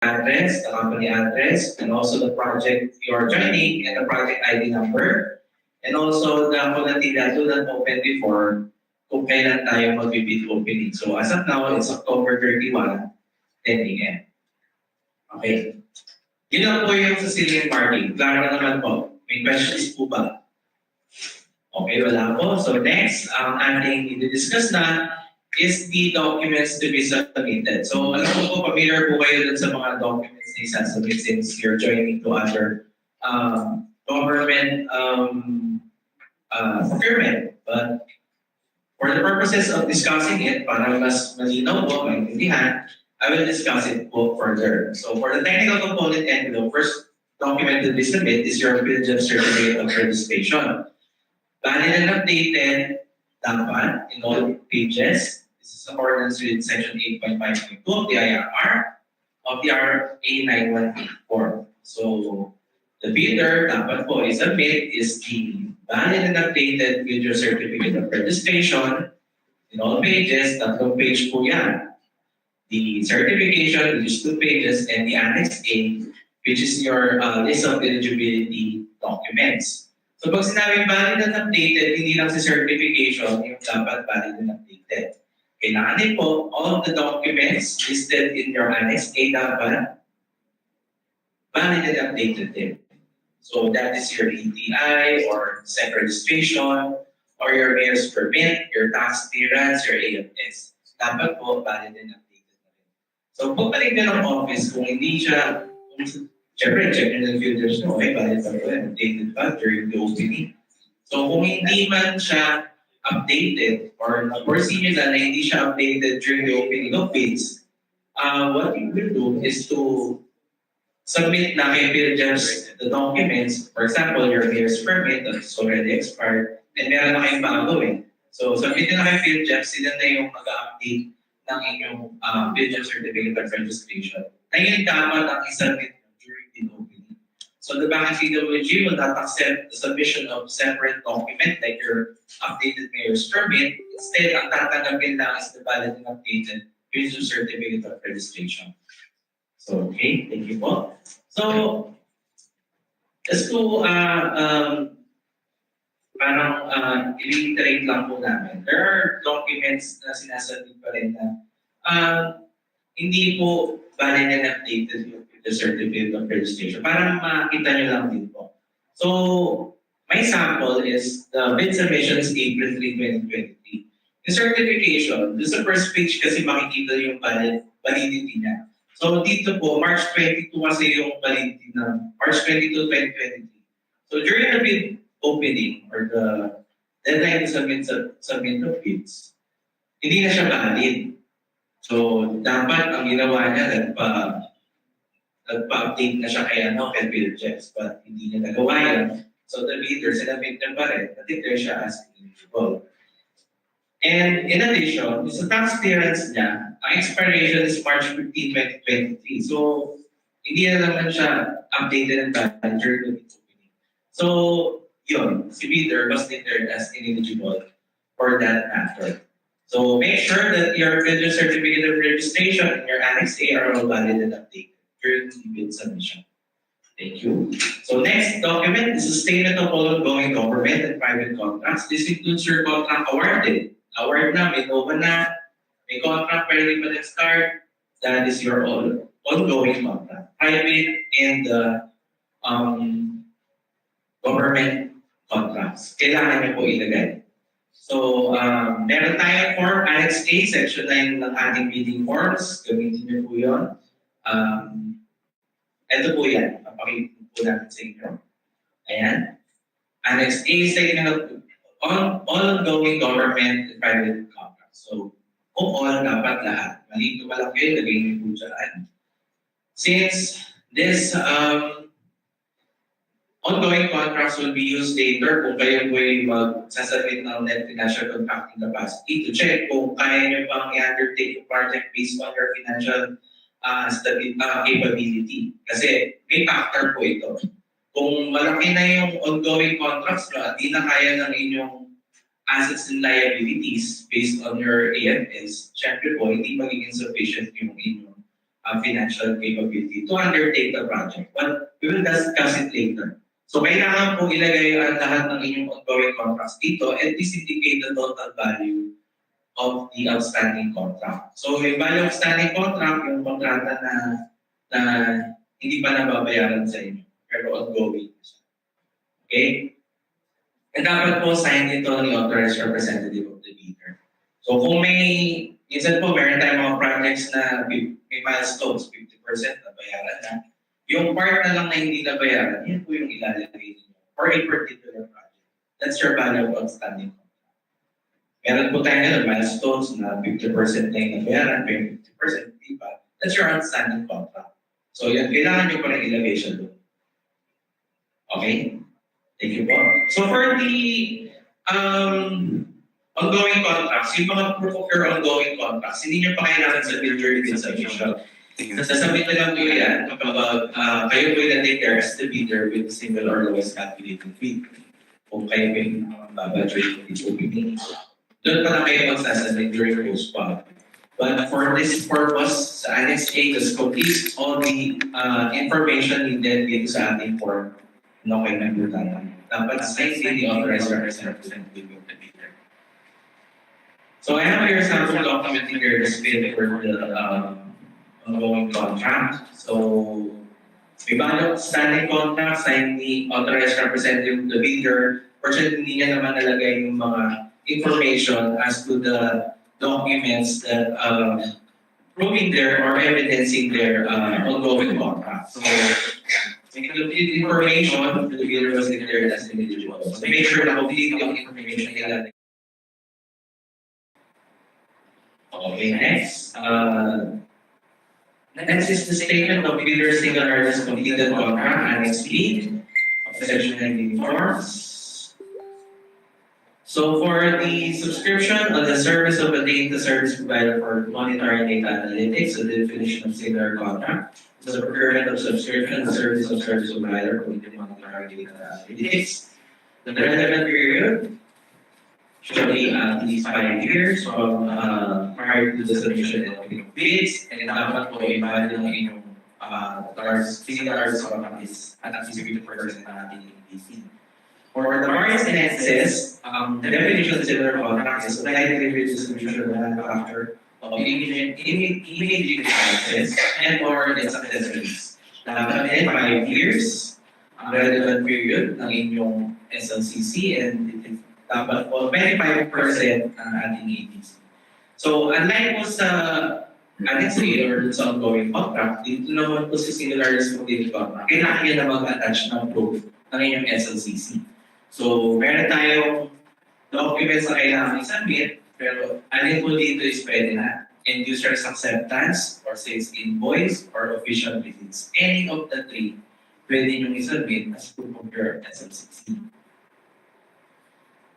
address, the company address, and also the project you are joining and the project ID number. And also the volunteer do not open before kung kailan tayo mag-bid opening. So as of now, it's October 31, 10 a.m. Okay. Yun lang po yung sa ceiling marking. Klaro naman po. May questions po ba? Okay, wala po. So next, ang ating i-discuss na is the documents to be submitted. So alam ko po, familiar po kayo dun sa mga documents na isasubmit since you're joining to other government procurement. But for the purposes of discussing it, para mas malinaw po, maintindihan, I will discuss it po further. So for the technical component envelope, first document to be submitted is your PhilJEB certificate of registration. Valid and updated dapat in all pages. This is accordance with section 8.5.2 of the IRR of the RA 9184. So the bidder dapat po i-submit is the valid and updated with your certificate of registration in all pages. Tatlong page po yan. The certification, which is 2 pages, and the Annex A, which is your list of eligibility documents. So pag sinabing valid and updated, hindi lang si certification yung dapat valid and updated. Kailangan din po, all of the documents listed in your Annex A dapat valid and updated din. So that is your ETI or SEC registration or your mayor's permit, your tax clearance, your AFS. Dapat po valid and updated. So, pagpalig ka ng office, kung hindi siya, syempre, check nyo ng filters nyo, okay, valid pa po yan, updated pa during the opening. So, kung hindi man siya updated, or foresee nyo na hindi siya updated during the opening of bids, what you will do is to submit na kay PhilJEB the documents, for example, your mayor's permit that is already expired, and meron na kayong bago eh. So, submit na kay PhilJEB, sila na yung mag-update ng inyong PhilJEB certificate of registration. Ngayon dapat ang isubmit during the opening. So the Bank CWG will not accept the submission of separate document like your updated mayor's permit. Instead, ang tatanggapin lang is the valid and updated PhilJEB certificate of registration. So, okay, thank you po. So, just to i-reiterate lang po namin. There are documents na sinasabit pa rin na hindi po valid and updated yung the certificate of registration. Para makita nyo lang din po. So, my sample is the bid submission is April 3, 2023. The certification, this is the first page kasi makikita yung validity niya. So, dito po, March 22 kasi yung validity na March 22, 2023. So, during the bid opening or the deadline to submit the bids, hindi na siya valid. So, dapat ang ginawa niya, nagpa-update na siya kay PhilJEB, but hindi niya nagawa yan. So, the bidder, sinabit na pa rin, na-declare siya as eligible. And in addition, sa tax clearance niya, ang expiration is March 15, 2023. So, hindi na naman siya updated and valid during the bid opening. So, yun, si bidder was declared as ineligible for that matter. So make sure that your PhilJEB certificate of registration and your Annex A are all valid and updated during the bid submission. Thank you. So next document is a statement of all ongoing government and private contracts. This includes your contract awarded. Award na, may NOVA na, may contract pwede pa nag-start. That is your ongoing contract. Private and government contracts. Kailangan niyo po ilagay. So, meron tayong form, Annex A, Section 9 ng ating bidding forms. Gamitin niyo po yun. Ito po yan. Papakita po natin sa inyo. Ayan. Annex A, Section of all ongoing government and private contracts. So, kung all, dapat lahat. Malito pa lang kayo, lagay niyo po dyan. Since this ongoing contracts will be used later kung kayo po ay magsasabit ng net financial contracting capacity to check kung kaya nyo pang i-undertake yung project based on your financial capability. Kasi may factor po ito. Kung malaki na yung ongoing contracts nyo at di na kaya ng inyong assets and liabilities based on your AFS, syempre po, hindi magiging sufficient yung inyong financial capability to undertake the project. But we will discuss it later. So kailangan po ilagay ang lahat ng inyong ongoing contracts dito and please indicate the total value of the outstanding contract. So yung value of outstanding contract, yung kontrata na hindi pa nababayaran sa inyo, pero ongoing. Okay? And dapat po sign ito ni authorized representative of the bidder. So kung minsan po meron tayong mga projects na may milestones, 50% na bayaran na, yung part na lang na hindi nabayaran, yun po yung ilalagay ninyo for a particular project. That's your value of outstanding contract. Meron po tayo ngayon milestones na 50% na yung nabayaran, pero 50% hindi pa. That's your outstanding contract. So yan, kailangan nyo pa rin ilagay siya doon. Okay? Thank you po. So for the ongoing contracts, yung mga proof of your ongoing contracts, hindi nyo pa kailangan sa during the submission. Nasabit na lang po yan kapag kayo po yung take care as the bidder with single or lowest calculated fee. Kung kayo po yung budget with OPP. Doon pa lang kayo magsasabit during post-pub. But for this purpose, sa Annex A, just complete all the information needed dito sa ating form. No kayo nagbutan. Dapat sign the authorized representative of the bidder. So I have your sample document here to fit for the ongoing contract. So, may value outstanding contract, sign the authorized representative of the bidder. Fortunately, hindi niya naman nalagay yung mga information as to the documents that proving their or evidencing their ongoing contract. So, complete information, the bidder was declared as an individual. So, make sure na complete yung information nila. Okay, next. Next is the statement of bidder single largest completed contract, Annex B, of Section 19 forms. So for the subscription on the service of a data service provider for monitoring data analytics, the definition of singular contract, the procurement of subscription, the service of service provider for monitoring data analytics, the relevant period, should be at least 5 years from prior to the submission of bids, and dapat po i-valid ng inyong singular contract is at least 50% ng ating EPC. For the various enhances, the definition of similar contract is supply delivery distribution of manufacture of immediate devices and or its accessories. Dapat din 5 years, ang relevant period ng inyong SLCC, and dapat po 25% ng ating EPC. So, unlike po sa Annex A or sa ongoing contract, dito naman po sa singular respective contract, kailangan nyo na mag-attach ng proof ng inyong SLCC. So, meron tayong documents na kailangan i-submit, pero alin po dito is pwede na. End user's acceptance, or sales invoice, or official visits. Any of the three, pwede nyo i-submit as proof of your SLCC.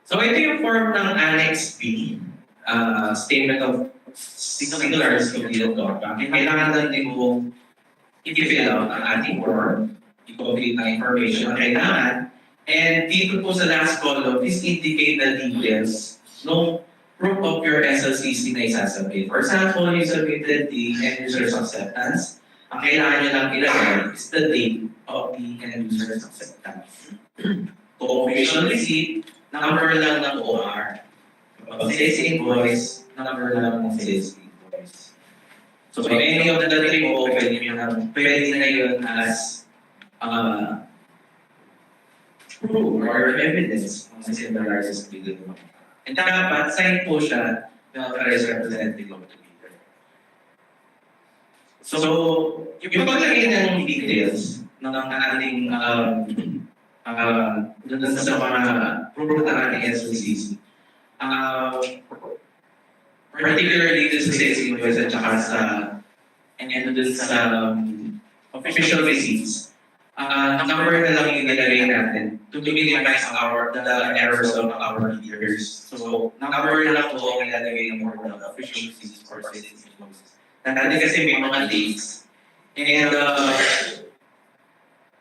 So ito yung form ng Annex B, statement of singular completed contract. Kailangan lang din po i-fill out ang ating form, i-complete ang information na kailangan, and dito po sa last column, please indicate the details ng proof of your SLCC na isasubmit. For example, you submitted the end user's acceptance. Ang kailangan nyo lang ilagay is the date of the end user's acceptance. So official receipt, number lang ng OR. Kapag sales invoice, number lang ng sales invoice. So any of the three po, pwede na yun as proof or evidence ng similarity bidder. And dapat, sign po siya ng authorized representative of the bidder. So, yung paglagay ng details ng ating dun sa mga proof ng ating SLCC. Particularly dun sa sales invoice at saka sa dun sa official receipts. Number na lang yung nilagay natin to minimize the errors of our leaders. So, number na lang po ang ilalagay ng mga official receipts or sales invoices. Dati kasi may mga dates. And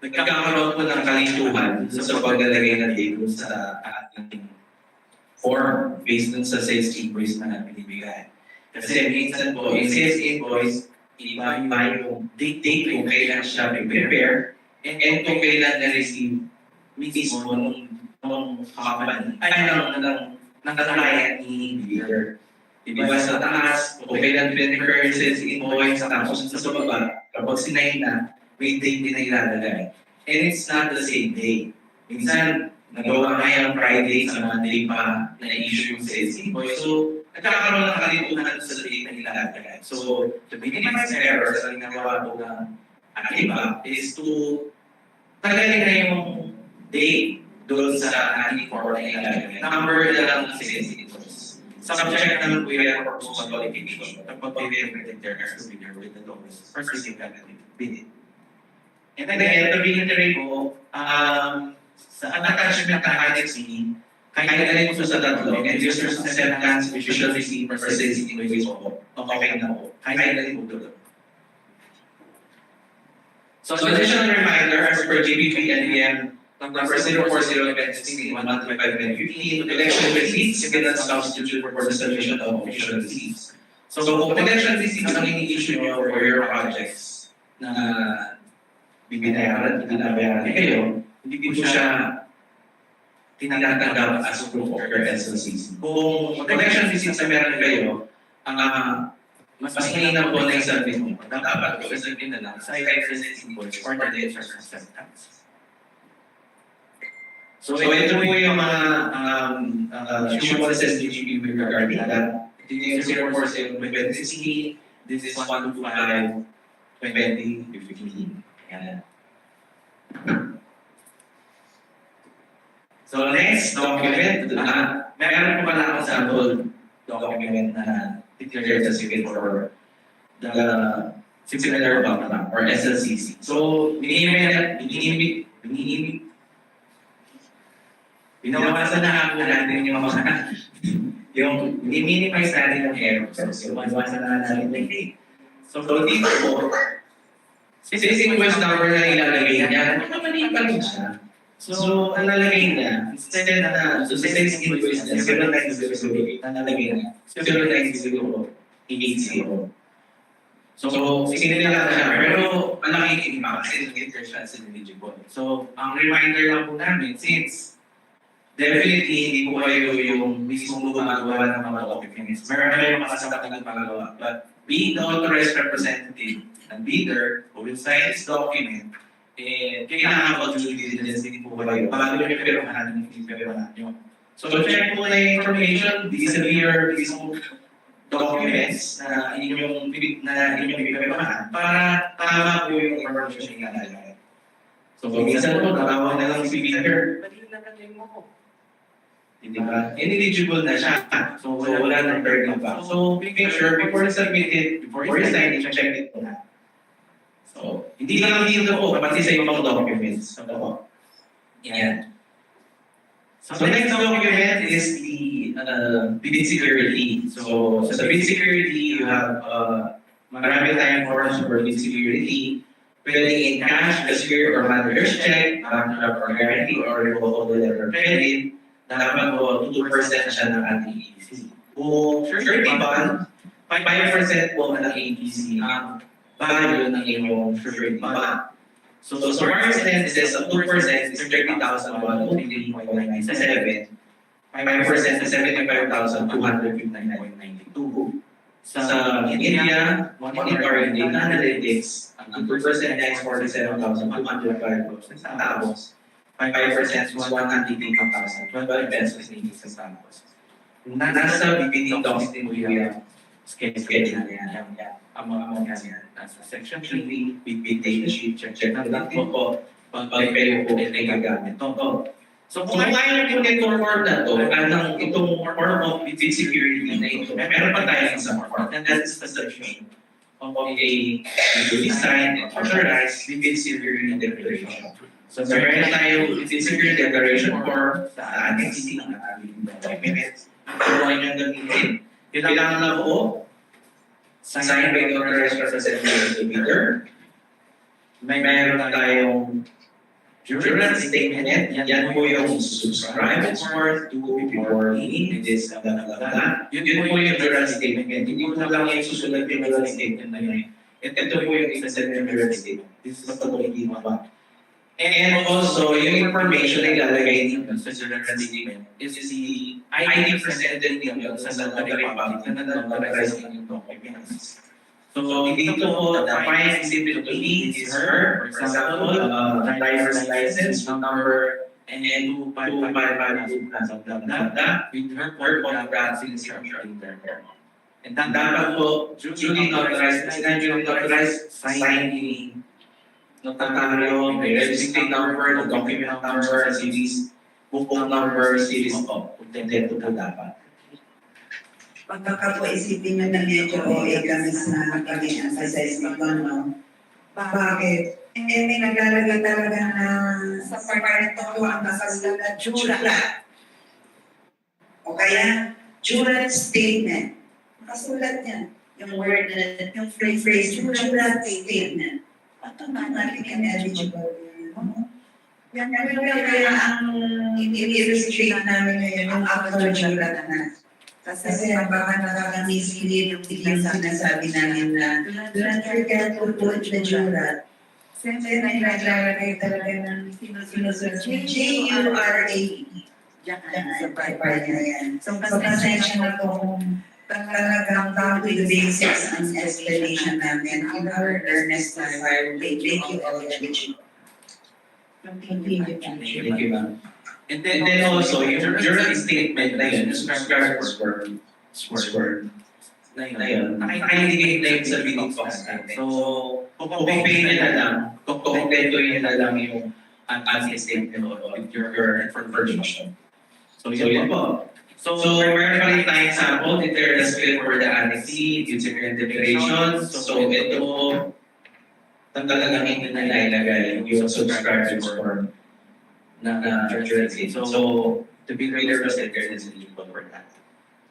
nagkakaroon po ng kalituhan sa paglalagay ng date sa ating form based dun sa sales invoice na binibigay. Kasi minsan po, yung sales invoice, iba yung date kung kailan siya prepare, and kung kailan na-receive mismo ng company, ng client ni bidder. Diba sa taas, kung kailan prepare sales invoice, tapos sa baba, kapag sinay na, may date din na ilalagay. And it's not the same day. Minsan, nagawa nga yung Friday sa Monday pa na-issue yung sales invoice. So, nagkakaroon ng kalitunan sa date na ilalagay. So, to minimize errors, ang ginagawa ko ng iba is to tagalin na yung date doon sa ating form na ilalagay. Number na lang ng sales invoice. Subject naman po yung proposal qualification. Kapag we-verified there is familiar with the lowest first thing that bid. And then, to reiterate po, sa attachment ng IXC, kahit alin po sa tatlo, and user's acceptance, visual receipt, or sales invoice po, okay na po. Kahit alin po doon. So, additional reminder, as per GBP NBM number 040-2016-125-2015, election receipts cannot substitute for the submission of official receipts. So, kung election receipts ang ini-issue nyo for your projects na binabayaran kayo, hindi po siya tinatanggap as proof of your SLCC. Kung election receipts na meron kayo, mas hinina po na i-submit mo. Dapat po i-submit na lang sa IRS invoice or the letters of acceptance. So ito po yung mga issuances ni GBP regarding that. Ito yung 040-2016, this is 125-2015. Yan. So next document, meron po pala akong sample document na declared as civil for the similar background or SLCC. So binawasan na ako natin yung mga yung minimize natin yung errors. So binawasan na natin yung date. So dito po, since invoice number na ilalagay niya, mali pa rin siya. So, ang lalagay niya, instead na, so sa sales invoice niya, 0908, ang lalagay niya, 090880. So, sinila lang siya, pero ang nakikinig pa kasi nag-enter siya as eligible. So, ang reminder lang po namin, since definitely hindi po kayo yung mismong gumagawa ng mga documents, meron kayong makasabot na gumagawa, but being the authorized representative and bidder who will sign this document, kailangan ko due diligence din po kayo bago yung pirmahan ng pirmahan nyo. So, check po na yung information, vis-a-vis your mismong documents na inyong pirmahan para tama po yung information na ilalagay. So, minsan po, natawag na lang si bidder. Pwede na lang mo. Hindi ba? Ineligible na siya. So, wala nang burden pa. So, make sure before you submit it, before you sign it, check it po na. So, hindi lang dito po, pati sa ibang documents. So, yan. So, the next document is the bid security. So, sa bid security, you have marami tayong forms for bid security. Pwede in cash, cashier, or manager's check, bankrupt or guarantee, or revocable letter of credit. Dapat po, 2% siya ng ating APC. Kung surety bond, 5% po ng APC ang value ng inyong surety bond. So, for our expenses, ang 2% is 30,103.97. 5% is 75,259.92. Sa India, monitoring data analytics, ang 2% is 47,205 centavos. 5% is 180,012 pesos na hindi sa centavos. Nasa BPD docs din po yung schedule na yan. Ang mga yan. Nasa section 3, big data sheet, check na natin po pag kayo po ay gagamit. So kung ayaw yung itong form na to, itong form of bid security na ito, meron pa tayo isang form, and that is the section of a legally signed and authorized bid security declaration. So meron tayo bid security declaration form sa agency ng ating documents. Kung ano yung gamitin, kailangan na po signed by the authorized representative of the bidder. Meron tayong journal statement. Yan po yung subscribe for to before meeting this blah. Yun po yung journal statement. Hindi po lang yung susunod yung journal statement na yun. Ito po yung isa ng real estate. This is totally ba? And also, yung information na ilalagay dito sa general statement is the ID presented ninyo sa notary public na notarize ng documents. So, dito po, the fine exhibit to be is her, for example, driver's license, number, and 2552 blah, blah, blah, with her photograph signature there. And dapat po, duly notarized, duly notarized, signing notaryo, may registry number, the document number, series, book number, series of, then po dapat. Baka po isipin nyo na medyo OA kami sa pag-emphasize nito, no? Bakit? May naglalagay talaga na sa part to ang nakasulat, jurat. O kaya, jurat statement. Nakasulat yan. Yung word na, yung phrase, jurat statement. Automatic and eligible. Yan kaya ang i-illustrate namin ngayon yung after jurat na. Kasi baka nakaka-mislead yung sinasabi namin na do not forget to put the jurat. Siyempre, naglalagay talaga ng sinusunod. J-U-R-A-E. Diyan sa part na yan. So, pasensya na kung talagang back to the basics ang explanation namin in our earnest desire to make you all eligible. Thank you, ma'am. And then also, yung jurat statement na yun, yung subscribers word na yun, naka-indicate na yun sa bidding cost natin. So, pupapay nyo na lang, kumpleto nyo na lang yung admin statement with your information. So, yun po. So, meron pa rin tayong sample, ito the script for the Annex C, user integration. So, ito po, talagang hindi na ilagay yung subscribers form na jurat statement. So, to be reader was there is eligible for that.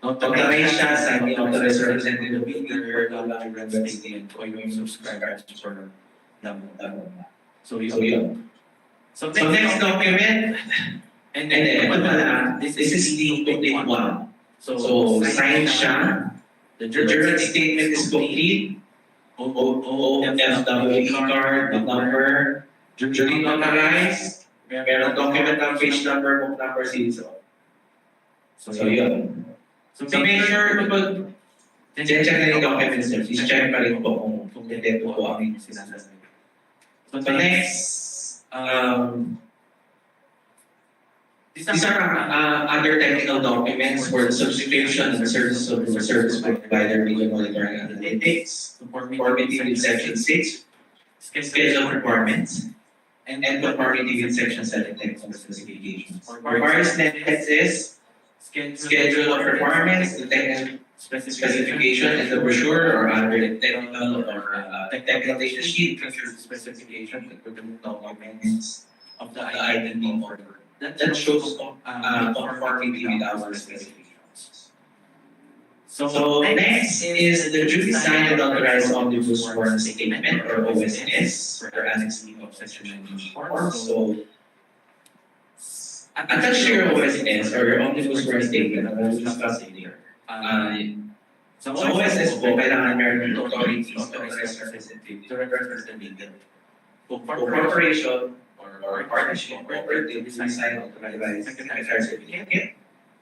Notarize siya sa authorized representative bidder, lang representative statement o yung subscribers for damo. So, yun. So, next document, and then, this is the complete one. So, sign siya, the jurat statement is complete, OFWE card, the number, duly notarized, meron document ng page number, book number, series of. So, yun. So, make sure kapag check na yung documents nyo, please check pa rin po kung kompleto po ang yung sinasabi. So, next, these are other technical documents for the subscription and the services of the service provider video monitoring analytics, conformity with Section 6, schedule requirements, and conformity with Section 7 technical specifications. Requires next is schedule of requirements, the technical specification, and the brochure or other technical or technical data sheet features the specification and the documents of the item being ordered. That shows conformity with our specifications. So next is the duly signed and authorized omnibus form statement or OSS for Annex B of Section 94. So attach your OSS or your omnibus form statement. I will discuss it later. So OSS po kailangan meron ng authorities authorized representative to represent the legal. For corporation or partnership, cooperative, design, authorized, secretary certificate,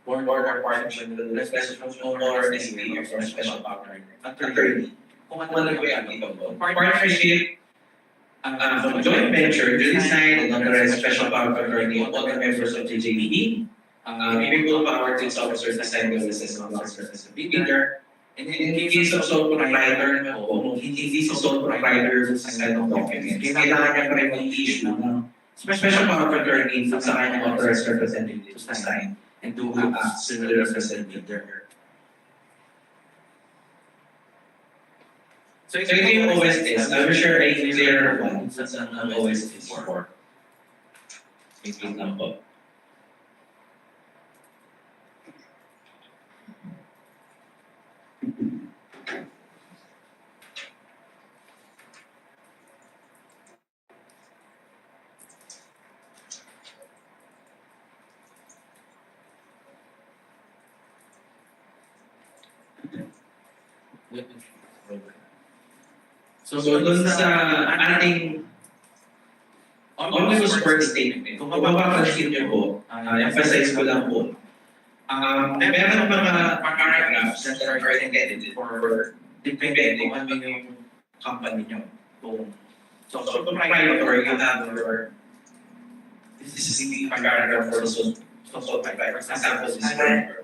board or partnership with the special or SPA or special partner, attorney. Kung ano po yung applicable. Partnership, joint venture, duly signed and authorized special power attorney of all the members of the JVP. Equal power to its officers design the OSS officer as a bidder. And in case of sole proprietor, kung hindi si sole proprietor sa set of documents, kailangan niya pa rin mag-issue ng special power of attorney sa kanyang authorized representative to sign and do acts to the representative. So ito yung OSS. I'm sure ay clear one sa ang OSS for. Wait lang po. So dun sa ating omnibus work statement, kung mapapansin niyo po, emphasize ko lang po, meron mga paragraphs that are intended for depending kung ano yung company nyo. So private or you have your this is the paragraph for so private. For example, this is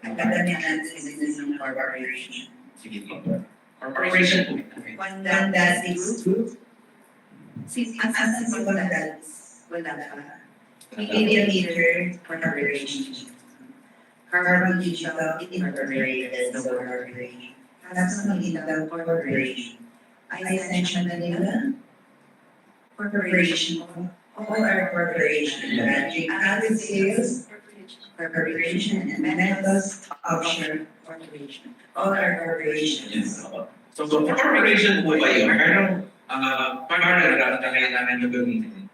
Ang ganda niya natin is ng corporation. sige po. Corporation po. One that is group. As simple that wala pa. Media leader corporation. Carbon Digital Incorporated as the corporation. National Digital Corporation. Ascension Manila Corporation. All our corporation. Magic Added Sales Corporation and Metals Offshore Corporation. All our corporations. So corporation po ba yun? Merong paragraph na kailangan nyo gamitin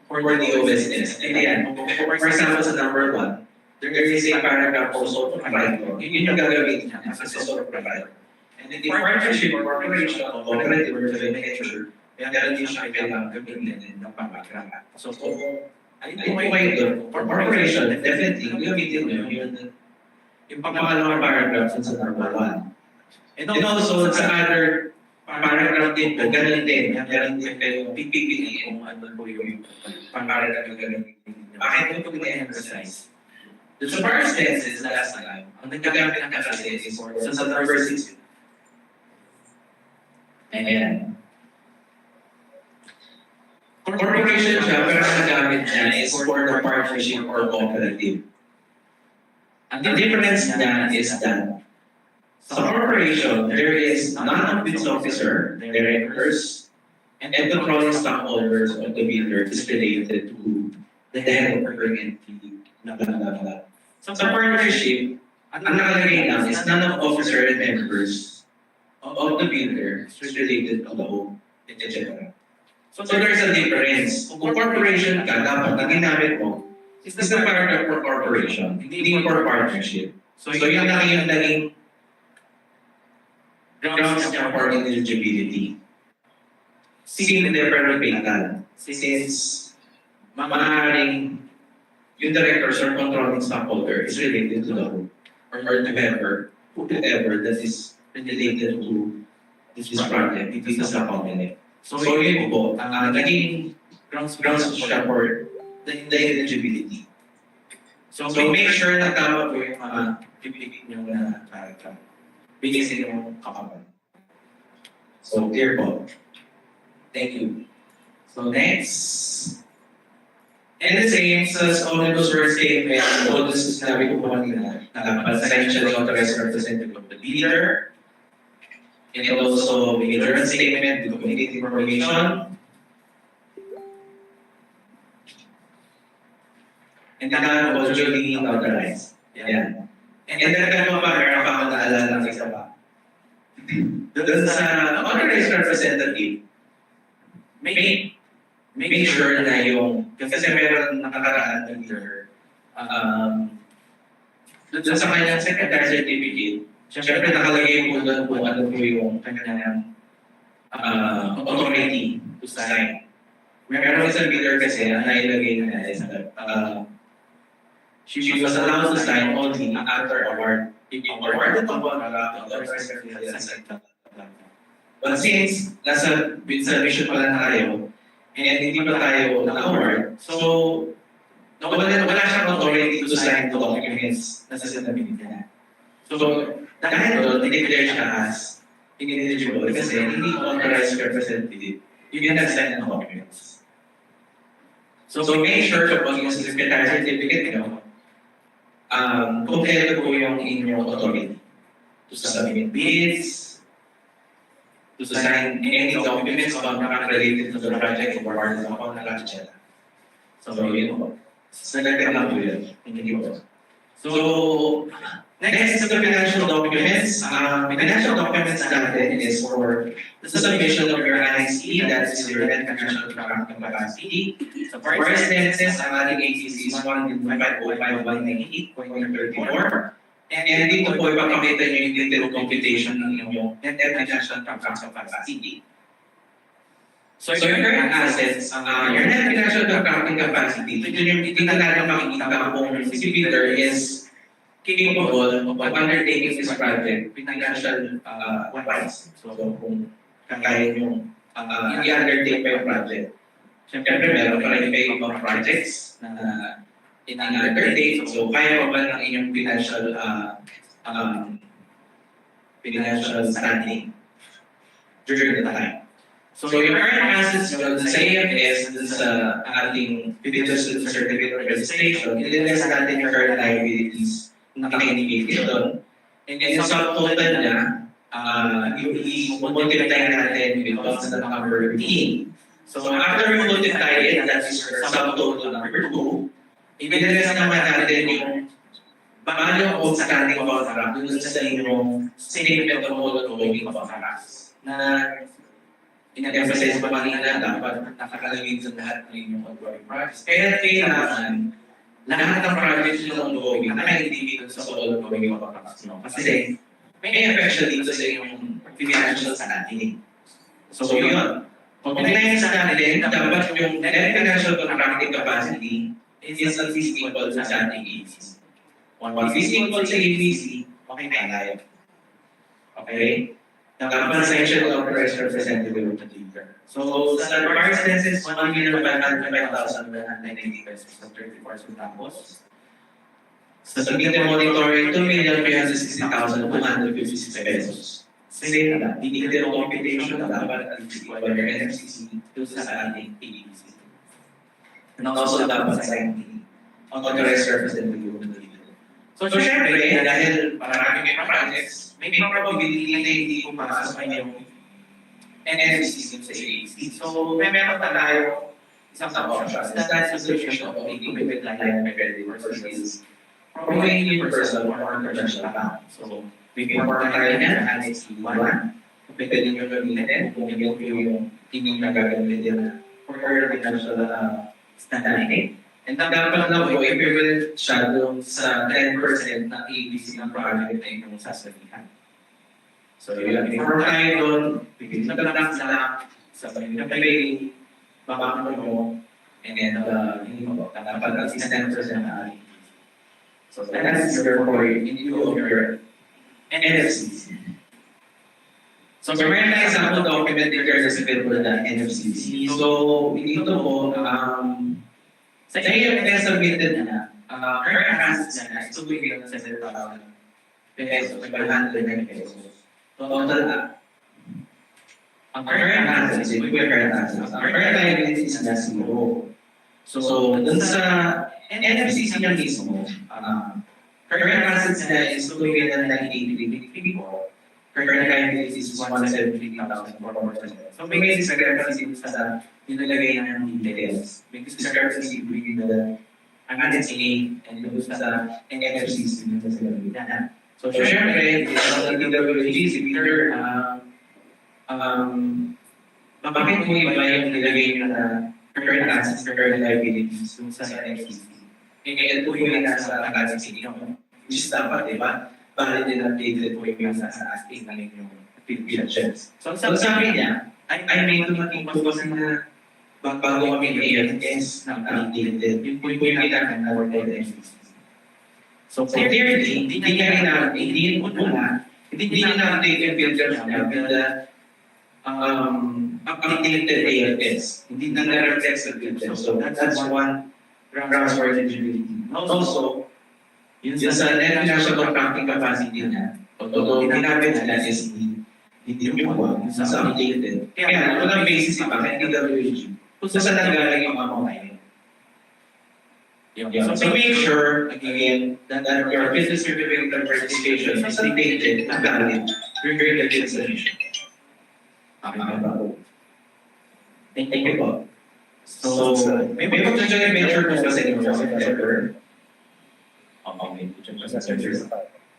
for the OSS. And yan, for example, sa number 1, there is a paragraph for sole proprietor. Yun yung gagamitin niya as a sole proprietor. And in the partnership or corporation of cooperative or joint venture, meron din siya kailangan gamitin ng paragraph. So, ayun po kayo doon. For corporation, definitely, gamitin nyo yung pangalawang paragraph sa number 1. And also, sa other paragraph din po, ganun din. Meron din kayo PPP kung ano po yung paragraph na gagamitin. Bakit po na-emphasize? The first tenses last time, ang nagagamit ng kasi is sa number 6. Ayan. Corporation siya, pero ang nagamit niya is for the partnership or cooperative. Ang difference niya is that sa corporation, there is non-office officer, directors, and controlling stockholders of the bidder is related to the head of the entity. Sa partnership, ang nakalagay lang is non-officer and members of the bidder is related to the whole, etc. So there's a difference. Kung corporation ka, dapat na ginamit mo is the paragraph for corporation, hindi for partnership. So yun na yung naging grounds niya for ineligibility. Seen in the fatal, since maaaring yung directors or controlling stockholder is related to the whole, or whoever that is related to this project, dito sa company. So yun po, naging grounds siya for the ineligibility. So make sure na tama po yung pipigit nyo na paragraph. Bigyan yung kapag. So clear po. Thank you. So next. And the same says omnibus work statement, all this is sinabi ko po kanina, essentially authorized representative of the leader, and also the adjournment statement, the community information, and then also duly authorized. Yeah. And then pa meron pa akong naalala ng isa pa. Doon sa authorized representative, make sure na yung, kasi meron nakakaraan ng leader, doon sa kanyang secretary certificate, syempre nakalagay po doon kung ano po yung kanyang authority to sign. Meron isang leader kasi, ang nailagay na is she was allowed to sign only after award. If awarded to one, but since nasa mission pa lang tayo, and hindi pa tayo na-award, so wala siyang authority to sign the documents na sinabi niya. So dahil doon, declare siya as ineligible kasi hindi authorized representative, yun nag-sign ng documents. So make sure kapag yung secretary certificate nyo, kompleto po yung inyong authority to submit bids, to sign any documents related to the project or part of the project. So yun po. Nagagad lang po yun. Hindi po. So next is the financial documents. Financial documents natin is for the submission of your NIC, that is your net financial capacity. So for instances, ang ating ACC is 1,505,198.34. And dito po ipapakita nyo yung detailed computation ng inyong net financial capacity. So your current assets, your net financial contracting capacity, ito natin makikita kung si Peter is capable of undertaking this project financial wise. So kung kaya nyo i-undertake pa yung project. Siyempre, meron pa rin kayo ibang projects na in-undertake. So kaya pa ba ng inyong financial standing during the time? So your current assets dun sa AFS, dun sa ating Business Certificate of Registration, nililist natin yung current liabilities na naka-indicate doon. And yung subtotal niya, i-multiply natin with constant number 15. So after we multiply it, that is your subtotal number 2, i-list naman natin yung value of outstanding contract dun sa inyong statement of all ongoing contracts na in-emphasize pa kanina, dapat nakalagay sa lahat ng inyong ongoing projects. Kaya kailangan lahat ng projects yung ongoing naka-indicate sa all ongoing contracts. Kasi may effect dito sa inyong financial standing. So yun. Kung next natin, dapat yung net financial contracting capacity is at least equal sa ating ABC. Once is equal sa ABC, okay na tayo. Okay? Dapat section of price representative of the leader. So sa bar expenses, 1,505,190 pesos sa 34 centavos. Sa meter monitoring, 2,360,256 pesos. Same na, detailed computation na dapat at least equal your NFCC to sa ating ABC. And also dapat sa ating authorized representative of the leader. So syempre, dahil marami may projects, may probability na hindi pumasok yung NFC sa ABC. So meron na tayo isang options. That's the solution of a committed line of credit versus probably universal or commercial account. So may pinaport tayo niyan, annex E1. Pwede nyo gamitin kung yung inyong nagagamitin for your financial standing. And dapat lang po, equivalent siya doon sa 10% na ABC ng project na inyong sasabihan. So yun, before tayo doon, bigyan sa lang sa may baka mo, and then dapat at least 10% na ABC. So that's your for your NFCC. So meron na example document in terms of the NFCC. So dito po, sa AFS submitted na, current assets na is 2,700,000 pesos, 500 pesos. Total na. Ang current assets, yung current assets, ang current liabilities na 0. So, dun sa NFCC na mismo, current assets na is 2,983,000. Current liabilities is 173,400. So, may discrepancy sa nilagay ng details. May discrepancy between the NSA and sa NFCC na sa gamitan. So, syempre, sa DWG, si Peter, bakit mo iba yung nilagay nyo na current assets, current liabilities sa NFCC? Ito yung nasa NFCC nyo. Which is dapat, di ba? Valid and updated po yung nasa asking na yung PhDs. So, sabi niya, I made dumating po kasi na bago kami ng AFS na updated. Yun po yung kailangan na work with NFCC. So, clearly, hindi niya na-update yung filters niya with the updated AFS. Hindi na na-reflect sa filters. So, that's one grounds for eligibility. Also, yun sa net financial contracting capacity niya, although ginamit nila is hindi yung one, sa updated. Kaya, walang basis pa, hindi WG. Kung saan nanggaling yung mga ngayon. So make sure, again, that your business certificate of registration is updated and valid during the registration. Thank you po. So, may pag-join venture po sa inyo sa September.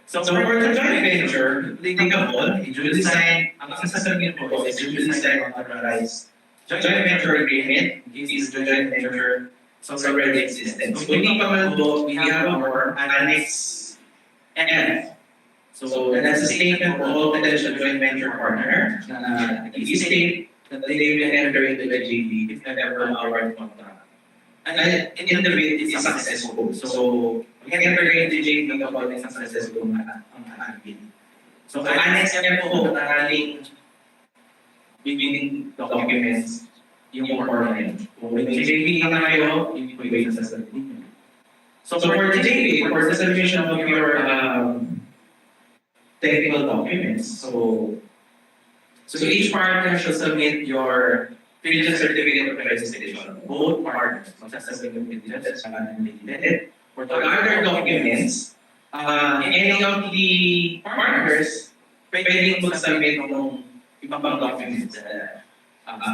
So for the joint venture, applicable, duly sign, ang sasabihin po is duly sign authorized joint venture agreement, is joint venture already existed. So hindi pa man po, we have a more annex F. So that's a statement for all potential joint venture partner. If you state that they will enter into the JV if ever our contract. And in the bid is successful. So, we can enter into JV kapag successful ang bid. So, annex niya po ng ating bidding documents yung format. Kung may JV na kayo, yung wait sa sasabihin. So, for the JV, for the submission of your technical documents, so each partner should submit your diligence certificate of registration. Both partners must submit your diligence certificate. For the other documents, any of the partners pwedeng mag-submit ng ibang documents.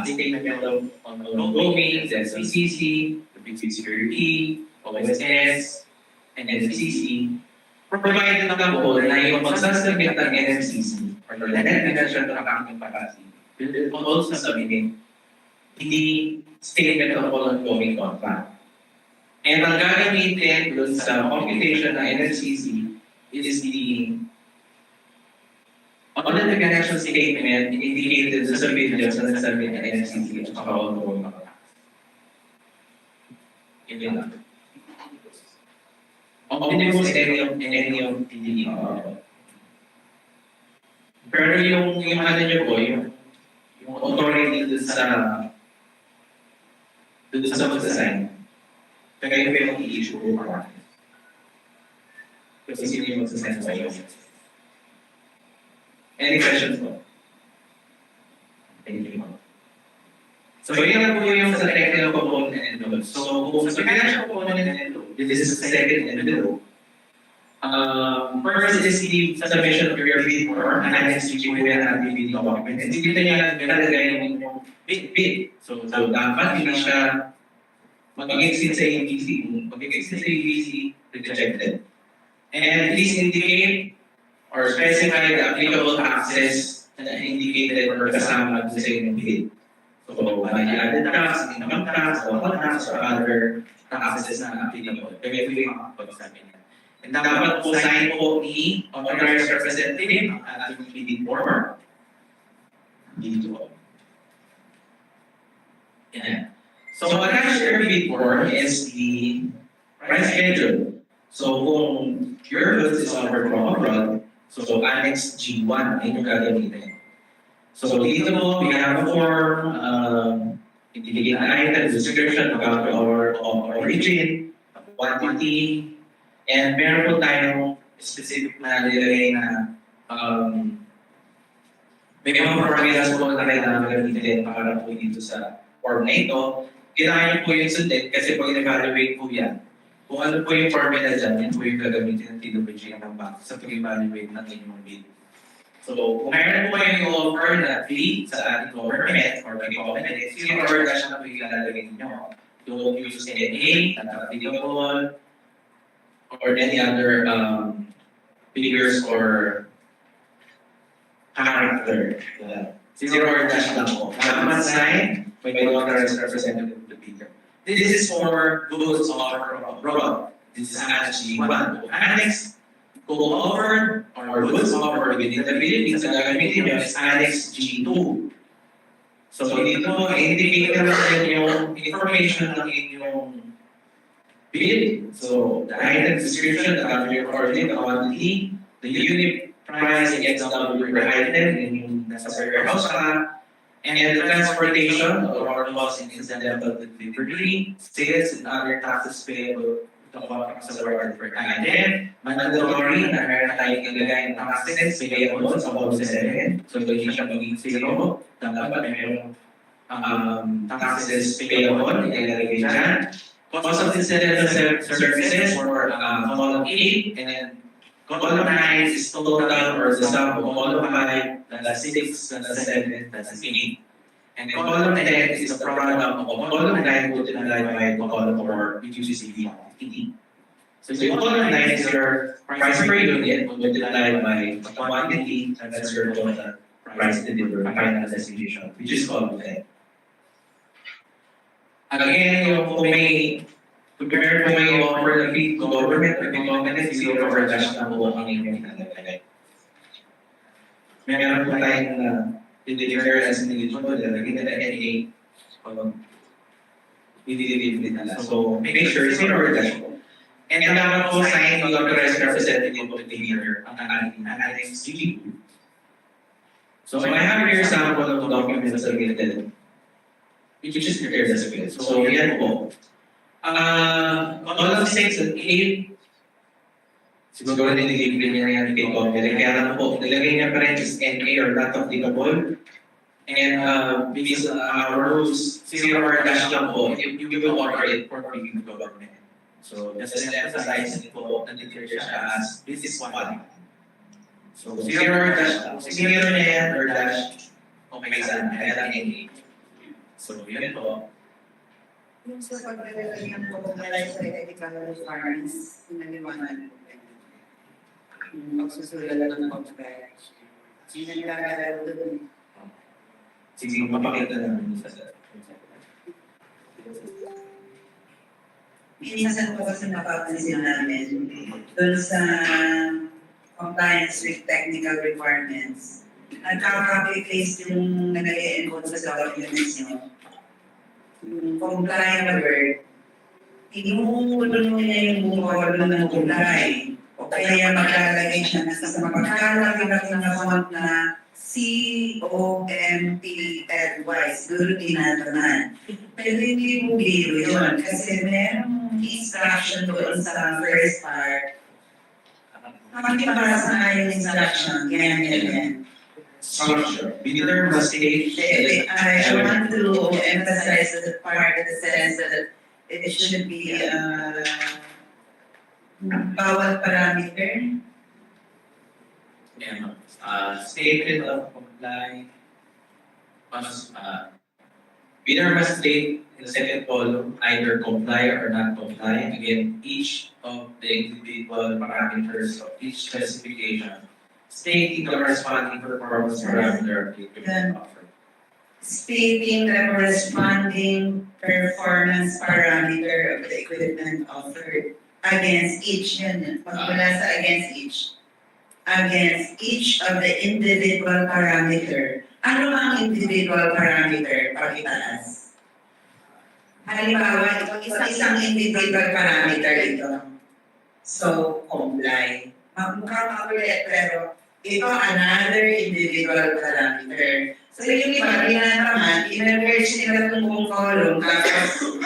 Statement of ongoing, the SCC, the Big Security, OSS, and NFCC, provided na po na yung magsasubmit ng NFCC or the Net Financial Accounting Capacity will also submit the statement of ongoing contract. And ang gagamitin dun sa computation ng NFCC is the audited financial statement indicated sa videos na nagsubmit ng NFCC at saka ongoing contract. Yun lang. Omnibus any of the pero yung ano nyo po, yung authority dun sa magsasign, kayo pa yung i-issue po para. Kasi sino yung magsasign sa iyo. Any questions po? Thank you. So yun na po yung sa technical component and envelope. So kung sa financial component and envelope, this is the second envelope. First is the submission of your bid form, and next week we will have the bidding document. And dito niya nalagay yung bid. So dapat hindi siya mag-exit sa ABC. Mag-exit sa ABC, rejected. And please indicate or specify the applicable taxes na indicated or kasama sa inyong bid. So, value-added tax, income tax, local tax, or other taxes na applicable. Kaya ito yung pag-sabi niya. And dapat po sign po ni authorized representative ang ating bidding form. Dito po. Yan. So, attached to your bid form is the price schedule. So, kung your goods is offered from abroad, so Annex G1 ay yung gagamitin. So dito po, we have a form, indicate the item, description about our origin, quantity, and meron po tayong specific na nilagay na may mga formulas po na kailangan gamitin para po dito sa form na ito. Kailangan po yung sundin kasi pag in-evaluate po yan, kung ano po yung formula dyan, yun po yung gagamitin ng TWG ng bank sa pag-evaluate ng inyong bid. So, kung mayroon po kayong offer na fee sa ating government or pag-government, yung order na siya na po yung ilalagay ninyo. Don't use NA, applicable, or any other figures or character. Zero order na siya lang po. Dapat sign by the authorized representative of the bidder. This is for goods offered from abroad. This is Annex G1. Annex go offered or goods offered within the Philippines ang gagamitin nyo is Annex G2. So dito mo, indicate na lang yung information ng inyong bid. So the item description, the country of origin, the quantity, the unit price in XW per item in yung nasa warehouse ka, and the transportation or cost in incidental delivery, sales and other taxes payable to contract sa warehouse per item, mandatory na meron tayong ilagay ng taxes payable sa bawat seven. So hindi siya maging zero, dapat meron taxes payable, ilalagay dyan. Cost of incidental services for column 8, and then column 9 is total or the sum of column 5, plus 6, plus 7, plus 8. And column 10 is the product of column 9 multiplied by column 4, which is the quantity. So yung column 9 is your price per unit multiplied by the quantity, and that's your total price delivered, final destination, which is column 10. Again, yung kung meron po may offer ng fee to government or government, zero or dash na po ang inyong ilalagay. Meron po tayong i-declare as ineligible, lalagyan nila NA pag i-deliver nila. So, make sure zero or dash po. And dapat po sign the authorized representative of the leader ang Annex G. So I have here sample of documents submitted, which is prepared as well. So yan po. Column 6 and 8, siguro nililibre niya yan kay Gobernador. Kaya lang po, nilagay niya parenthesis NA or not applicable. And because our rules, zero or dash lang po, you will order it for speaking to government. So just to emphasize it po, nandito siya as this is one. So zero or dash lang. Zero na yan or dash, okay saan, kaya lang NA. So yun po. Yung sa paglalagay ng paglalagay sa technical requirements, naliwanag po. Yung magsusulat ng paglalagay. Sino naglalaro doon? Sige, mapakita namin sa Minsan po kasi napapansin namin doon sa compliance with technical requirements. Nagkaka-copy-paste yung nag-i-encode sa documents nyo. Yung comply na word, inuulo niya yung buong ng comply. O kaya maglalagay siya na sa magkalaki-laki na font na COMPLY, siguro tinatanan. Pero hindi mo biro yun kasi merong instruction doon sa first part. Makikipasa nga yung instruction, ganyan. structure. Leader must take I want to emphasize the part that says that it should be bawal parameter. Statement of comply must leader must state in the second column either comply or not comply. Again, each of the individual parameters of each specification stating the corresponding performance parameter of the equipment offered. Stating the corresponding performance parameter of the equipment offered against each unit. Magmula sa against each. Against each of the individual parameter. Ano ang individual parameter? Pakitaas. Halimbawa, isang individual parameter ito. So, comply. Mukhang makulit, pero ito another individual parameter. So yung iba, tinataman, in-merge nila itong buong column, tapos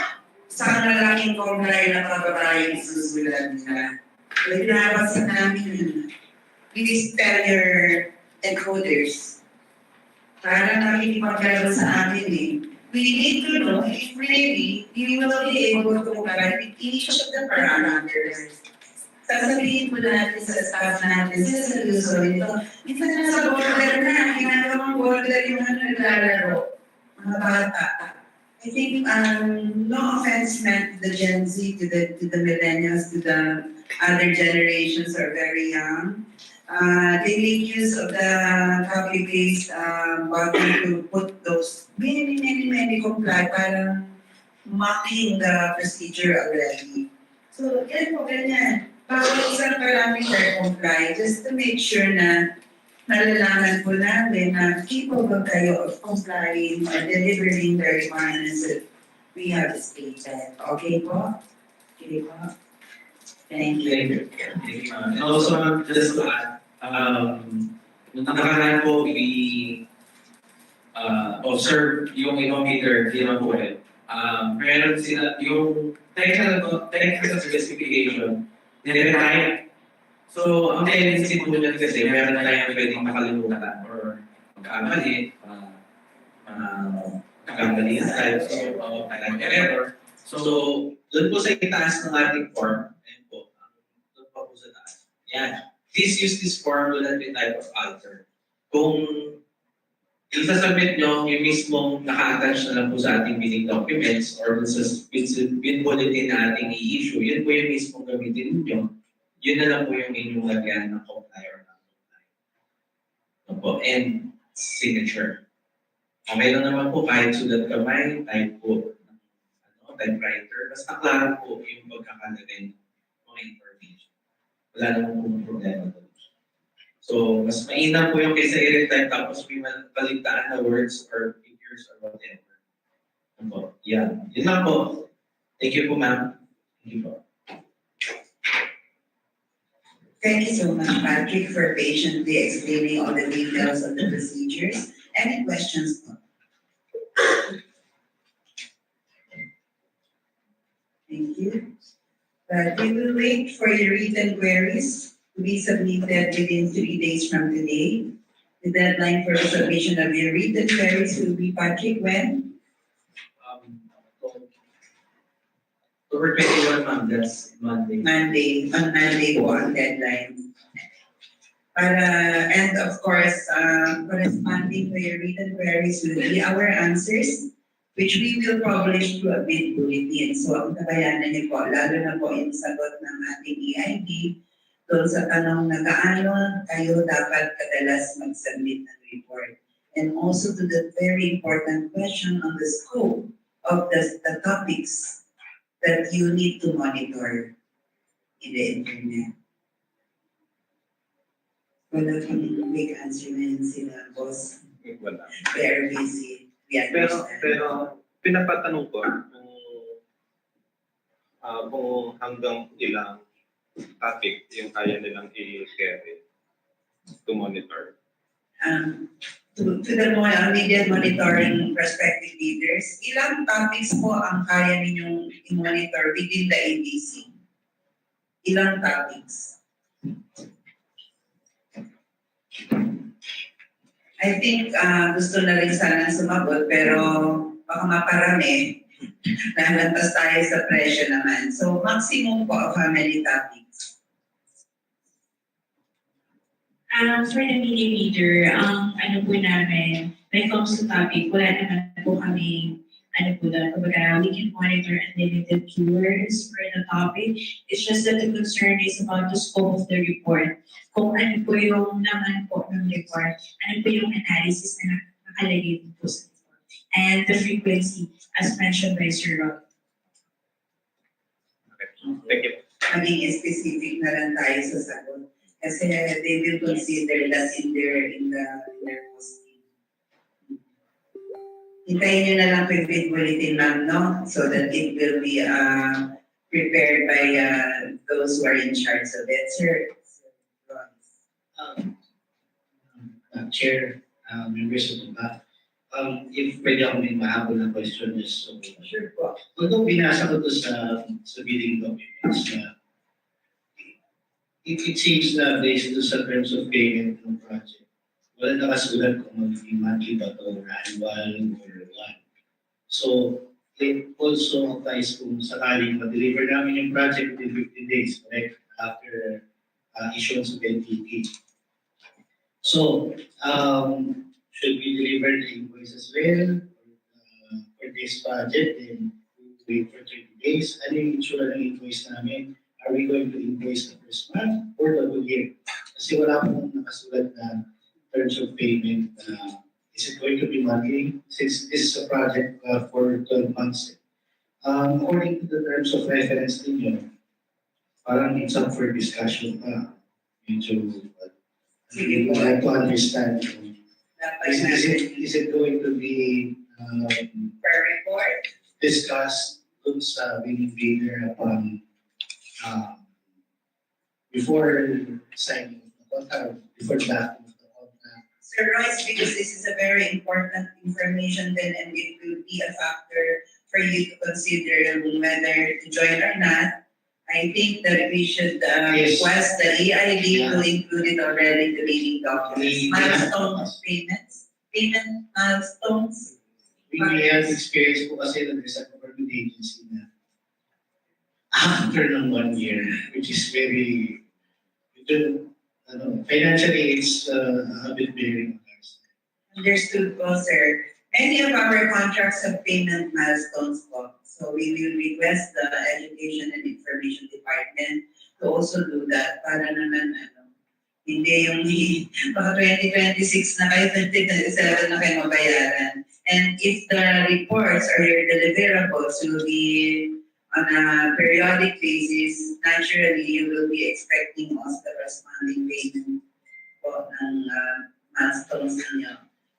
sa malaking comply na pababa yung isusulat nila. So pinapasa namin yun. Please tell your encoders. Para nakikipaglaro sa amin eh. We need to know if really you will be able to comply with each of the parameters. Sasabihin po natin sa staff natin, sa user ito, minsan nasa border na, ginagawang border yung naglalaro, mga bata. I think, no offense meant to the Gen Z, to the millennials, to the other generations are very young. They make use of the copy-paste button to put those many comply, parang mocking the procedure already. So, yan po, ganyan. Bawal isang parameter comply just to make sure na nalalaman po namin na capable kayo of complying or delivering the requirements that we have stated. Okay po? Okay po? Thank you. Thank you. And also, just to add, nung nakaraan po, we observe yung innovator, di naman po ulit. Meron sila, yung technical specification, nire-type. So, ang tendency po niyan kasi, meron tayong pwedeng makalimutan or magkamali, magkamali yung type, so, type error. So, doon po sa itaas ng ating form, ayun po, doon pa po sa taas. Yan. Please use this form to that type of alter. Kung i-submit nyo, yung mismong naka-attach na lang po sa ating billing documents or sa bin bulletin na ating i-issue, yun po yung mismong gamitin nyo. Yun na lang po yung inyong lagyan ng comply or non-comply. Opo, and signature. Okay lang naman po kahit sulat kamay, type po, typewriter, basta klaro po yung pagkakalagay ng mga information. Wala naman po problema doon. So, mas mainam po yung kaysa i-retype tapos may kaligtaan na words or figures or whatever. Ano po? Yeah. Yun lang po. Thank you po, ma'am. Thank you po. Thank you so much, Patrick, for patiently explaining all the details of the procedures. Any questions? Thank you. We will wait for your written queries to be submitted within 3 days from today. The deadline for the submission of your written queries will be, Patrick, when? October 21, ma'am. That's Monday. On Monday po ang deadline. And of course, corresponding to your written queries will be our answers, which we will publish through a bid bulletin. So ang kabayanan niyo po, lalo na po yung sagot ng ating EIB, doon sa tanong na gaano kayo dapat kadalas mag-submit ng report. And also to the very important question on the scope of the topics that you need to monitor in the internet. Wala kaming quick answer na yun sila, boss. Wala. They are busy. We Pero understand. pinapatanong ko kung hanggang ilang topic yung kaya nilang i-carry to monitor. To the more immediate monitoring prospective leaders, ilang topics po ang kaya ninyong i-monitor within the ABC? Ilang topics? I think gusto na rin sana sumagot, pero baka maparami. Nahalantas tayo sa presyo naman. So maximum po of how many topics? For the media reader, ano po namin, when it comes to topic, wala naman po kami, ano po doon, kumbaga, we can monitor unlimited keywords for the topic. It's just that the concern is about the scope of the report. Kung ano po yung naman po ng report, ano po yung analysis na nakalagay po sa report. And the frequency, as mentioned by Sir Rob. Okay. Thank you. Maging specific na lang tayo sa sagot. Kasi they will consider that in their posting. Hintayin nyo na lang po yung bid bulletin, ma'am, no? So that it will be prepared by those who are in charge of it. Sir, Chair, members of the back, if pwede ako may mahabol na question just so. sure po. Although binasa ko to sa bidding documents na it seems na based to sa terms of payment ng project, wala nakasulat kung magiging monthly ba to or annual or what. So, it also applies kung sakaling ma-deliver namin yung project within 15 days, correct? After issuance of NTP. So, should we deliver the invoice as well for this project? Then wait for 30 days. Ano yung itsura ng invoice namin? Are we going to invoice the first month or the whole year? Kasi wala pong nakasulat na terms of payment. Is it going to be monthly? Since this is a project for 12 months. According to the terms of reference ninyo, parang it's up for discussion pa. Medyo, Sige po. I'd like to understand. Dapat natin Is it going to be per report. discussed dun sa winning bidder upon before signing of the contract, before drafting of the contract? Sir Royce, because this is a very important information then and it will be a factor for you to consider whether to join or not. I think that we should Yes. request the EID to Yeah. include it already in the meeting documents. We- Milestone payments, payment milestones. We have experience po kasi na there's a government agency na after ng 1 year, which is very, financially it's a bit bearing on us. Understood po, sir. Many of our contracts have payment milestones po. So we will request the Education and Information Department to also do that para naman hindi yung baka 2026 na kayo, 2027 na kayo mabayaran. And if the reports or your deliverables will be on a periodic basis, naturally you will be expecting us the corresponding payment. sa inyo.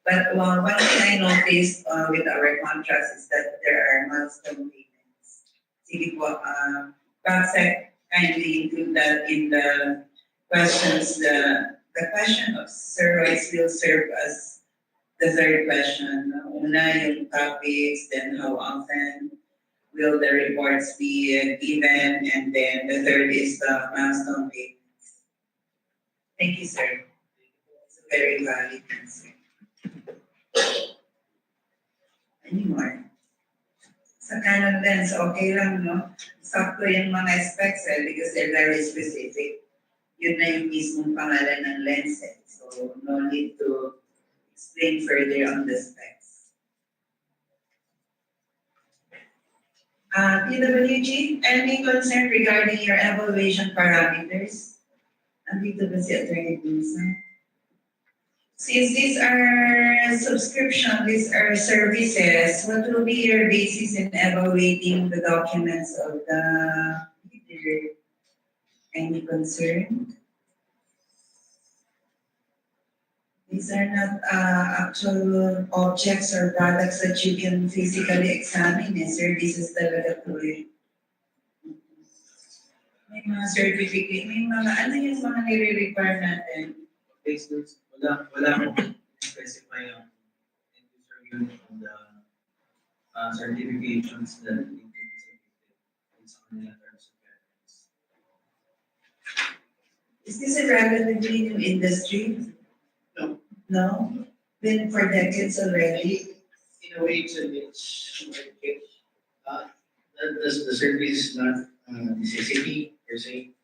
But one thing I noticed with our contracts is that there are milestone payments. Sige po, PACSEC kindly include that in the questions. The question of Sir Royce will serve as the third question. Una yung topics, then how often will the reports be given, and then the third is the milestone payments. Thank you, sir. It's a very valid answer. Any more? Sa canon lens, okay lang, no? Sakto yung mga specs because they're very specific. Yun na yung mismong pangalan ng lens So, no need to explain further on the specs. PWG, any concern regarding your evaluation parameters? Andito ba si Attorney Bunsa? Since these are subscription, these are services, what will be your basis in evaluating the documents of the bidder? Any concern? These are not actual objects or products that you can physically examine. Services talaga to eh. May mga certificate, may mga, ano yung mga nire-require natin? Based wala akong specify ang end user unit on the certifications that need to be submitted sa kanila terms of reference. Is this a relatively new industry? No. No? Been for decades already? In a way, it's a niche market. The service is not necessity per se.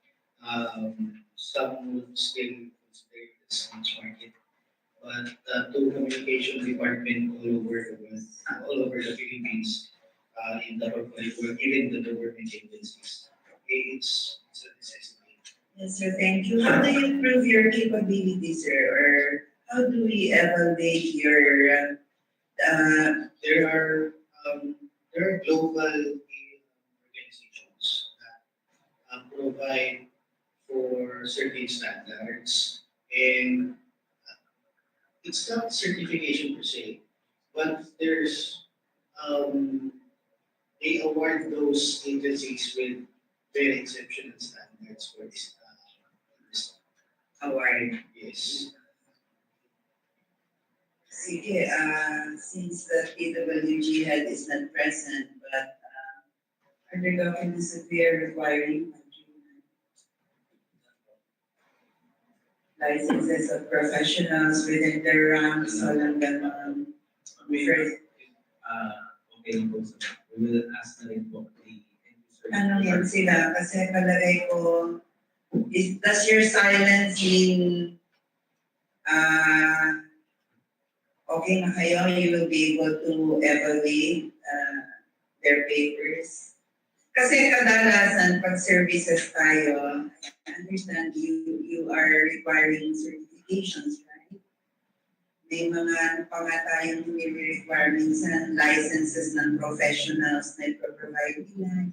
Some would still consider it as niche market. But two communication department all over the world, all over the Philippines, in the corporate world, even the government agencies, it's a necessity. Yes, sir, thank you. How do you improve your capabilities, sir? Or how do we evaluate your, There are global organizations that provide for certain standards, and it's not certification per se, but there's they award those agencies with very exceptional standards for this. award? Yes. Sige, since the PWG head is not present, but are there documents that we are requiring? Licenses of professionals within their ranks, walang ganon. First, Okay lang po sa we will ask na rin po the end user. ano yan sila? Kasi palagay ko, does your silence mean, okay na kayo, you will be able to evaluate their papers? Kasi kadalasan, pag services tayo, I understand you are requiring certifications, right? May mga ano pa nga tayong requirements and licenses ng professionals na iproprovide nila.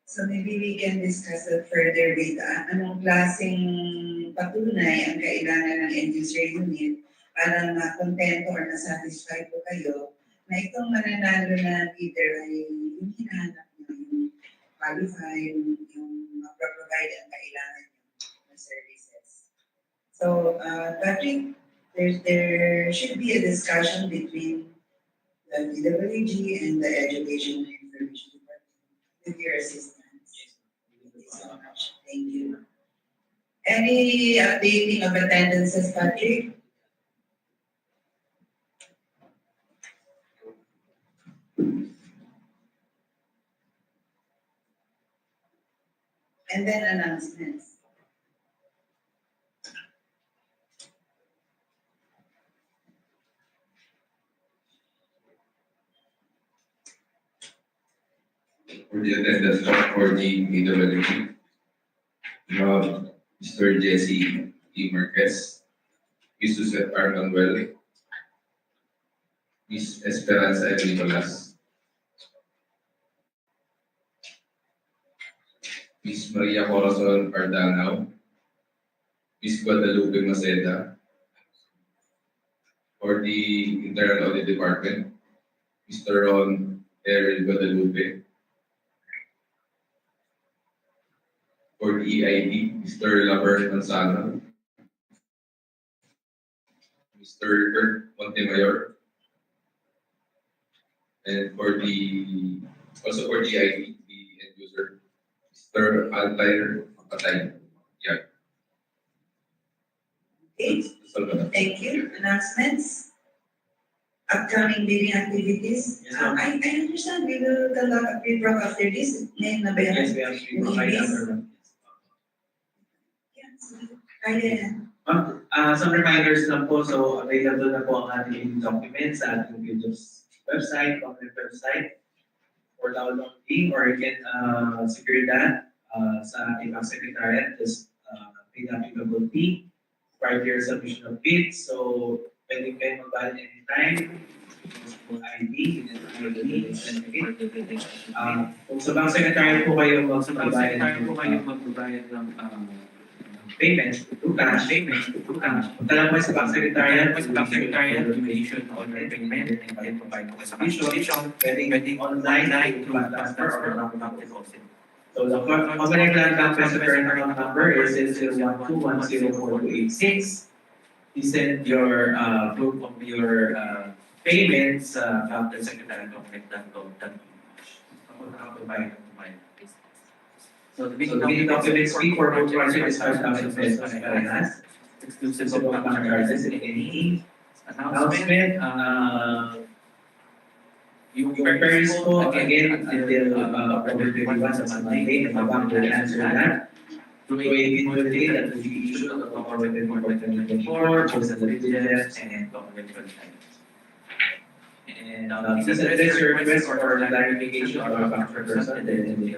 So maybe we can discuss it further with anong klaseng patunay ang kailangan ng end user unit para makontento or na-satisfy po kayo na itong mananalo na bidder ay yung hinahanap nyo, yung qualified, yung maproprovide ang kailangan nyo na services. So, Patrick, there should be a discussion between the PWG and the Education and Information Department with your assistance. Thank you so much. Thank you. Any updating of attendances, Patrick? And then announcements. For the attendance for the PWG, we have Mr. Jesse E. Marquez, Ms. Suzette R. Manuel, Ms. Esperanza L. Nicolas, Ms. Maria Corazon Ardanao, Ms. Guadalupe Maceda, for the Internal Audit Department, Mr. Ron Errol Guadalupe. For the EID, Mr. Labert Manzano, Mr. Kurt Montemayor, and also for the EID, the end user, Mr. Altair Patay. Yeah. Okay, That's all, madam. thank you. Announcements? Upcoming bidding activities? Yes, ma'am. I understand we will conduct a pre-prog after this. Name na ba yan? Yes, we have three provide after. Yes. Kaya Some reminders lang po, so available na po ang ating documents sa ating Builders website, government website, for downloading, or you can secure that sa ating secretariat, just pay the applicable fee prior to your submission of bids. So, pwede kayo mag-valid anytime, ID, ID, certificate. Kung sa bank secretariat po kayo magbabayad ng payment to cash. Punta lang po sa bank secretariat, you may issue an order payment and then provide po sa condition, pwedeng online, through transfer or bank deposit. So the common bank transfer account number is 001210426. You send your proof of your payments back to the Secretary of Government. So the bidding documents fee for both projects is 5,000 pesos parehas. Exclusive of bank charges and any announcement. Yung queries po, again, until October 31 sa Monday, the bank will answer that through a bid bulletin that will be issued on October 24, posted the dividends and government website. And please address your request or clarification of our bank person and then the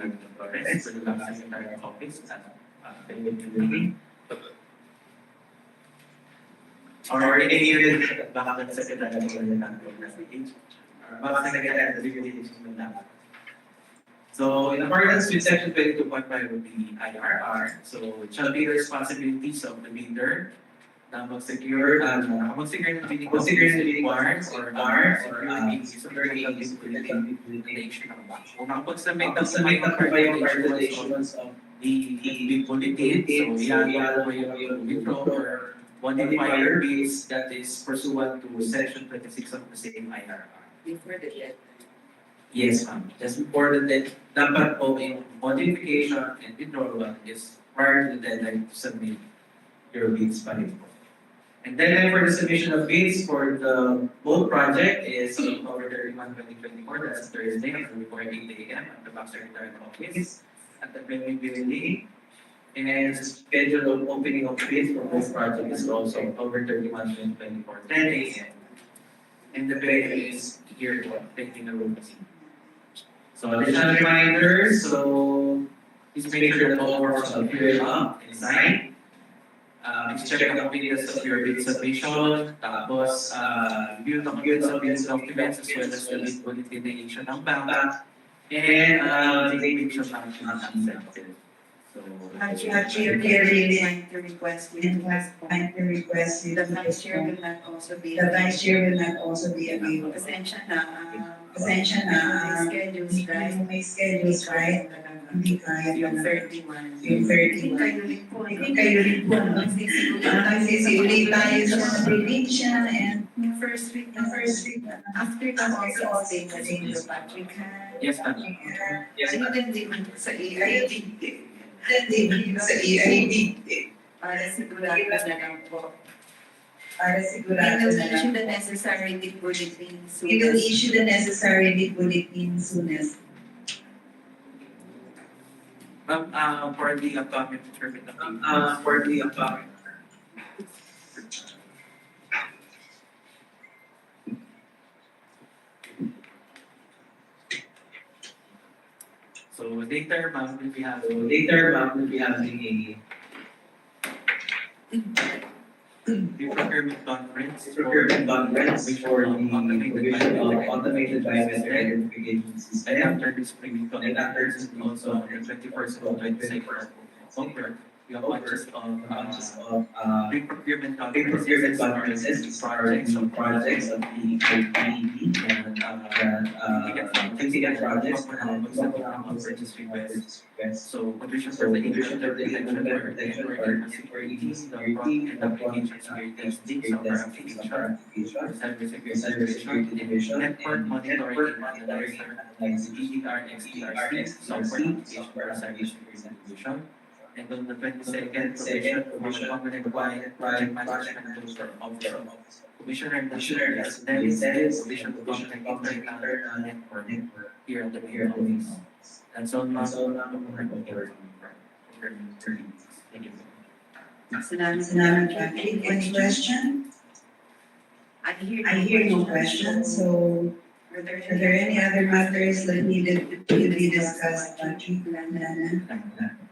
rest of the bank secretary office at availability. Or any event bank secretary of the bank. So, in accordance with section 22.5 of the IRR, so it shall be the responsibilities of the bidder na mag-secure ng bidding warrants or security implementation ng bank. Kung nakapag-submit po kayo calculations of the bid bulletin, so ilalagay po yung withdraw or modifier bids that is pursuant to section 26 of the same IRR. before the deadline. Yes, ma'am. Just before the deadline, dapat po yung modification and withdrawal is prior to the deadline to submit your bids pa rin po. And deadline for the submission of bids for the whole project is October 31, 2024. That's Thursday, before 8 a.m. at the Bank Secretary office at the Premier Building. And the schedule of opening of bids for both projects is also October 31, 2024, 10 a.m. And the venue is here for taking a room. So additional reminders, so please make sure that all forms are cleared up and signed. Check the completeness of your bid submission, tapos review the completeness of bid documents as well as the bid bulletin na issue ng bank, and take pictures ng accepted. So, Chair, really like to request with the vice chair will not also be available. Pasensya na, may schedules, right? Hindi kaya yung 31. Hindi kayo rin po. Nagsisiulit tayo sa prediction and yung first week after that also stay kasi yung Patrick. yes, ma'am. Ano din sa EID? Sa EID. Para sigurado na lang po. We will issue the necessary bid bulletin soonest. For the upcoming So later, ma'am, will be having the procurement conference before the provision of automated biometric identification system. And after this also on the 21st of 26th of October, We have bunches of procurement pre-procurement conferences conferences for the projects of the IPED and physical projects and purchase requests. requests. So contribution So for the contribution internet for the internet protection or security, security, the application security testing of our application, application, cybersecurity cybersecurity division, network and monitoring network and monitoring analyzer, and analysis, GDR, XDRC, software application for cybersecurity division. And on the 22nd, provision for component project management tools for office. Commissioner Commissioner Dennis, provision of provision content of internal network network here at the here at the main main office. office. That's all, ma'am. That's all naman mga covered. Thank you. Salamat, Patrick. Any question? I hear no question, so are there any other matters that needed to be discussed, Patrick?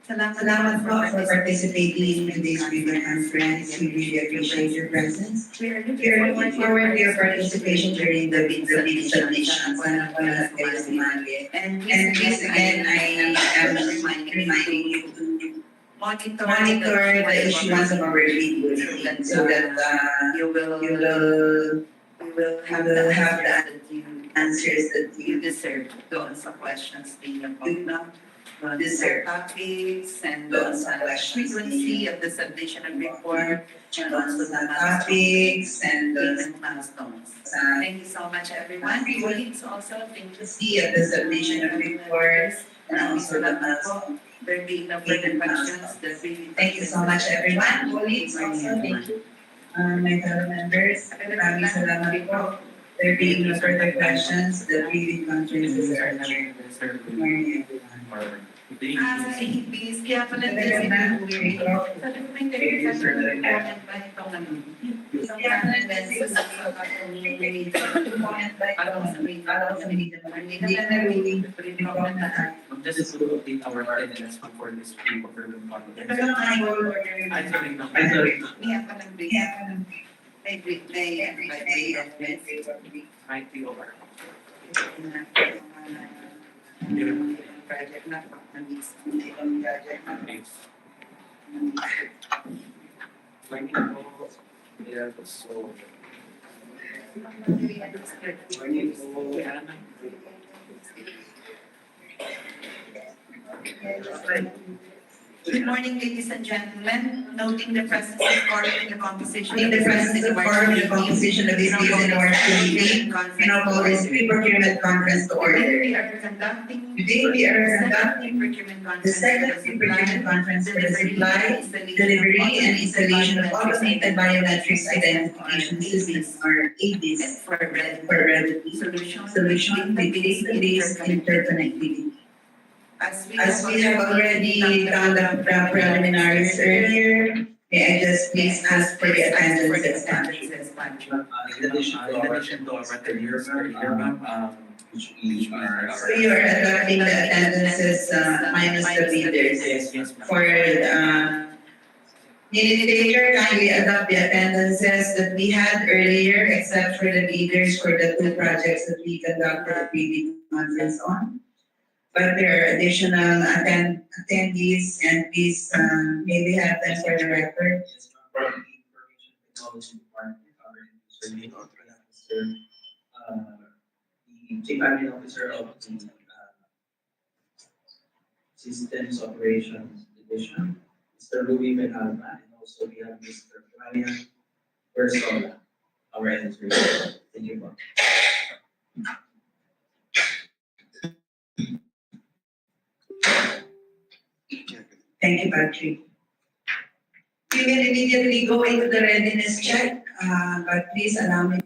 Salamat po for participating in today's video conference. We really appreciate your presence. We are looking forward to your participation during the bid submission. Sana po lahat kayo sumali. And please again, I am reminding you to monitor the issuance of our bid bulletin so that you will have the answers that you deserve doon sa questions ninyo. Deserve topics and doon sa frequency of the submission of report, doon sa topics and the milestones. Thank you so much, everyone. Colleagues also, thank you. See of the submission of reports and also the milestones. There being no further questions, thank you so much, everyone. Colleagues also, thank you. My fellow members, maraming salamat po. There being no further questions, the briefing conferences are adjourned. Good morning, everyone. Please, kaya pala din Just to update our attendance before this pre-procurement conference. Might be over. Yeah, so. Good morning, ladies and gentlemen. Noting the presence of quorum in the composition of this committee, and I'll call this pre-procurement conference to order. Today we are conducting the second pre-procurement conference for the supply, delivery, and installation of automated biometrics identification systems, or ABIS, for relativity solution with data-based interconnectivity. As we have already done the preliminaries earlier, may I just please ask for the attendances, Patrick? In addition to our materials earlier, which are. So you are adopting the attendances minus the readers. Yes. For Minute kindly adopt the attendances that we had earlier, except for the leaders for the two projects that we conducted a pre-bid conference on. But there are additional attendees, and please maybe have them for the record. From the Information Technology Department, our Serving Officer, the Chief Admin Officer of the Systems Operations Division, Mr. Ruby Benalma, and also we have Mr. Brian Persola, our editor. Thank you, Bob. Thank you, Patrick. We will immediately go into the readiness check, but please allow me